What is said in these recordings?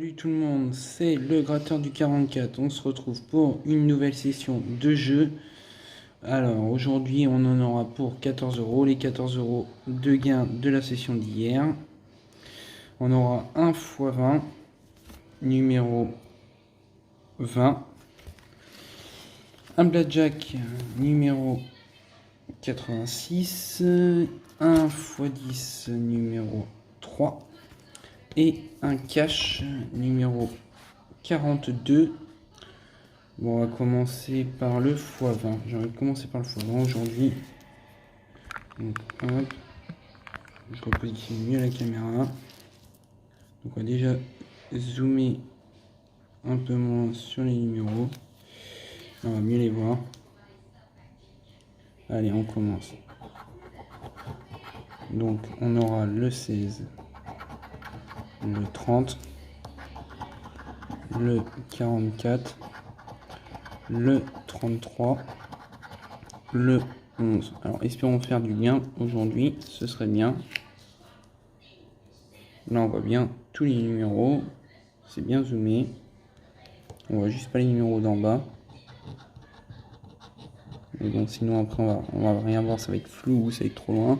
Salut tout le monde, c'est le gratteur du 44. On se retrouve pour une nouvelle session de jeu. Alors aujourd'hui on en aura pour 14 euros, les 14 euros de gain de la session d'hier. On aura un x 20, numéro 20. Un blackjack numéro 86, un x 10 numéro 3. Et un cash numéro 42. Bon, on va commencer par le x20. J'ai envie de commencer par le x20 aujourd'hui. Donc, hop. Je repositionne mieux la caméra. Donc, on va déjà zoomer un peu moins sur les numéros. On va mieux les voir. Allez, on commence. Donc, on aura le 16. Le 30, le 44, le 33, le 11. Alors, espérons faire du bien aujourd'hui, ce serait bien. Là, on voit bien tous les numéros, c'est bien zoomé. On voit juste pas les numéros d'en bas. Mais bon, sinon après, on va rien voir, ça va être flou, ça va être trop loin.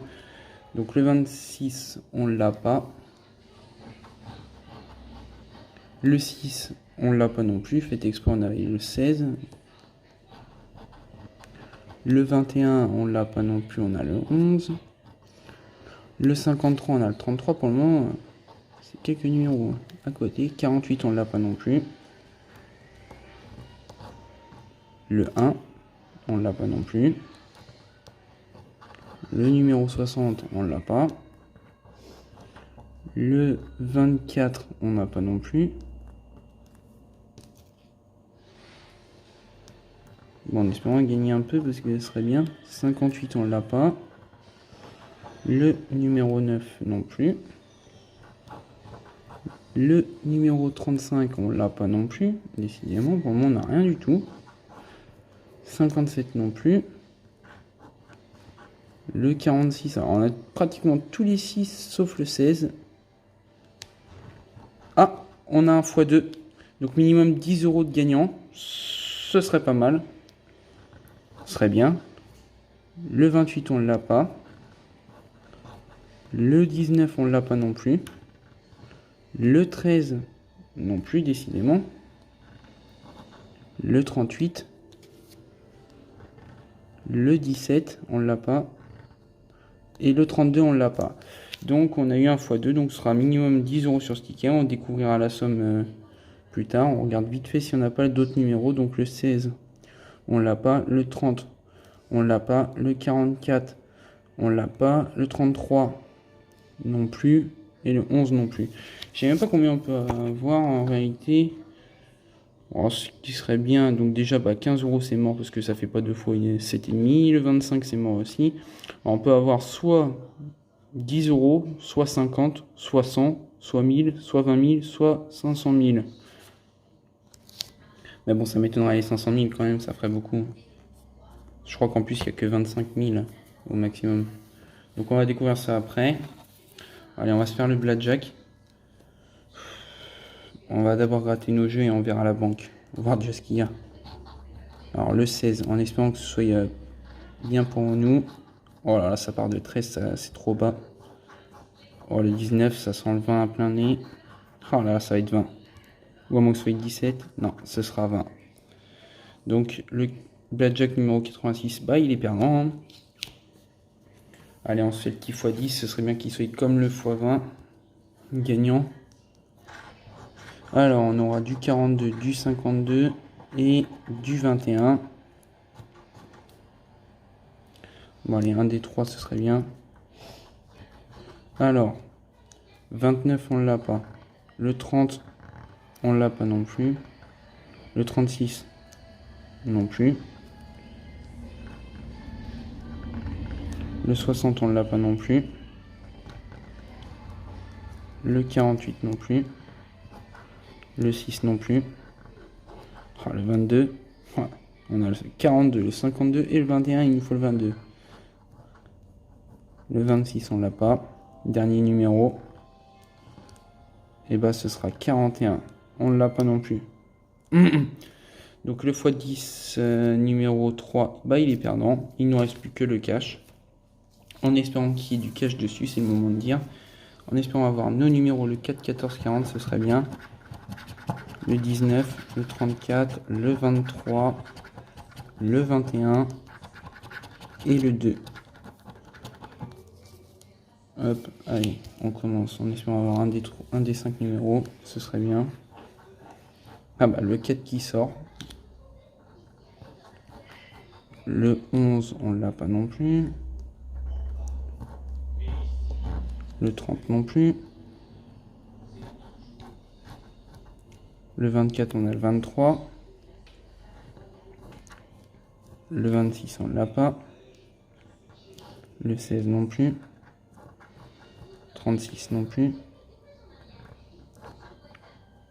Donc, le 26, on l'a pas. Le 6, on l'a pas non plus. Faites exprès, on avait le 16. Le 21, on l'a pas non plus. On a le 11. Le 53, on a le 33. Pour le moment, c'est quelques numéros à côté. 48, on l'a pas non plus. Le 1, on l'a pas non plus. Le numéro 60, on l'a pas. Le 24, on n'a pas non plus. Bon, en espérant gagner un peu parce que ce serait bien. 58, on l'a pas. Le numéro 9 non plus. Le numéro 35, on l'a pas non plus. Décidément, pour le moment, on n'a rien du tout. 57 non plus. Le 46, alors on a pratiquement tous les 6 sauf le 16. Ah, on a un x2. Donc minimum 10 euros de gagnant. Ce serait pas mal. Ce serait bien. Le 28, on l'a pas. Le 19, on l'a pas non plus. Le 13, non plus, décidément. Le 38. Le 17, on l'a pas. Et le 32, on l'a pas. Donc, on a eu un x2. Donc, ce sera minimum 10 euros sur ce ticket. On découvrira la somme plus tard. On regarde vite fait si on n'a pas d'autres numéros. Donc, le 16, on l'a pas. Le 30, on l'a pas. Le 44, on l'a pas. Le 33, non plus. Et le 11 non plus. Je sais même pas combien on peut avoir en réalité. Alors, ce qui serait bien, donc déjà 15 euros c'est mort parce que ça fait pas 2 fois 7,5. Le 25 c'est mort aussi. Alors, on peut avoir soit 10 euros, soit 50, soit 100, soit 1000, soit 20 000, soit 500 000. Mais bon, ça m'étonnerait les 500 000 quand même, ça ferait beaucoup. Je crois qu'en plus il n'y a que 25 000 au maximum. Donc on va découvrir ça après. Allez, on va se faire le blackjack. On va d'abord gratter nos jeux et on verra la banque. On va voir déjà ce qu'il y a. Alors le 16, en espérant que ce soit bien pour nous. Oh là là, ça part de 13, c'est trop bas. Oh, le 19, ça sent le 20 à plein nez. Oh là là, ça va être 20. Ou à moins que ce soit 17. Non, ce sera 20. Donc le blackjack numéro 86, bah il est perdant. Hein. Allez, on se fait le petit x10. Ce serait bien qu'il soit comme le x20. Gagnant. Alors, on aura du 42, du 52 et du 21. Bon, allez, un des trois, ce serait bien. Alors, 29, on l'a pas. Le 30, on l'a pas non plus. Le 36, non plus. Le 60, on l'a pas non plus. Le 48, non plus. Le 6 non plus. Oh, le 22. Ouais. On a le 42, le 52 et le 21. Il nous faut le 22. Le 26, on l'a pas. Dernier numéro. Et bah ce sera 41. On ne l'a pas non plus. Donc le x10 numéro 3, bah il est perdant. Il ne nous reste plus que le cash. En espérant qu'il y ait du cash dessus, c'est le moment de dire. En espérant avoir nos numéros, le 4, 14, 40, ce serait bien. Le 19, le 34, le 23, le 21 et le 2. Hop, allez, on commence. En espérant avoir un des 5 numéros, ce serait bien. Ah bah le 4 qui sort. Le 11, on l'a pas non plus. Le 30 non plus. Le 24, on a le 23. Le 26, on l'a pas. Le 16 non plus. 36 non plus.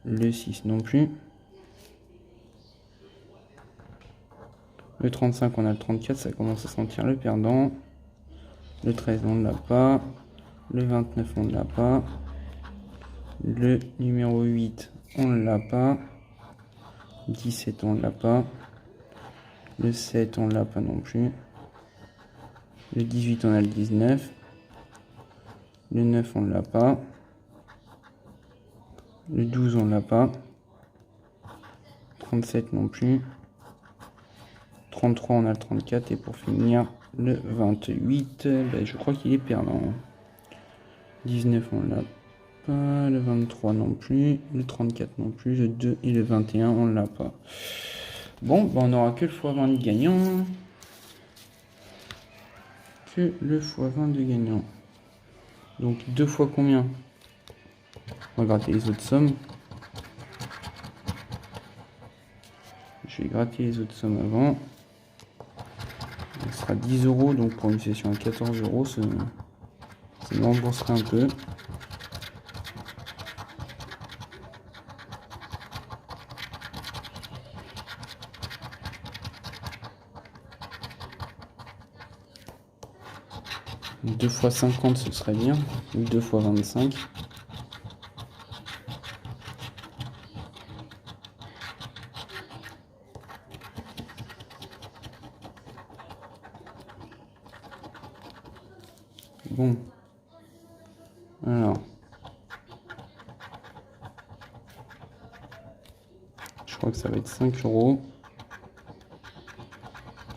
Le 6 non plus. Le 35, on a le 34, ça commence à sentir le perdant. Le 13, on ne l'a pas. Le 29, on ne l'a pas. Le numéro 8, on ne l'a pas. 17, on ne l'a pas. Le 7, on ne l'a pas non plus. Le 18, on a le 19. Le 9, on ne l'a pas. Le 12, on ne l'a pas. 37 non plus. 33, on a le 34. Et pour finir, le 28, ben, je crois qu'il est perdant. 19, on l'a pas. Le 23 non plus. Le 34 non plus. Le 2 et le 21, on l'a pas. Bon, ben, on n'aura que le x20 de gagnant. Que le x20 de gagnant. Donc 2 fois combien? On va gratter les autres sommes. Je vais gratter les autres sommes avant. Ce sera 10 €, donc pour une session à 14 €, ça me rembourserait un peu. Donc 2 fois 50, ce serait bien. Ou 2 fois 25. Bon. Alors. Je crois que ça va être 5 €.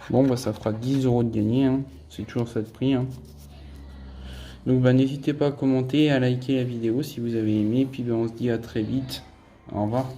Bon, bah ça fera 10 € de gagné. Hein. C'est toujours ça de prix. Hein. Donc bah n'hésitez pas à commenter, à liker la vidéo si vous avez aimé. Puis bah, on se dit à très vite. Au revoir.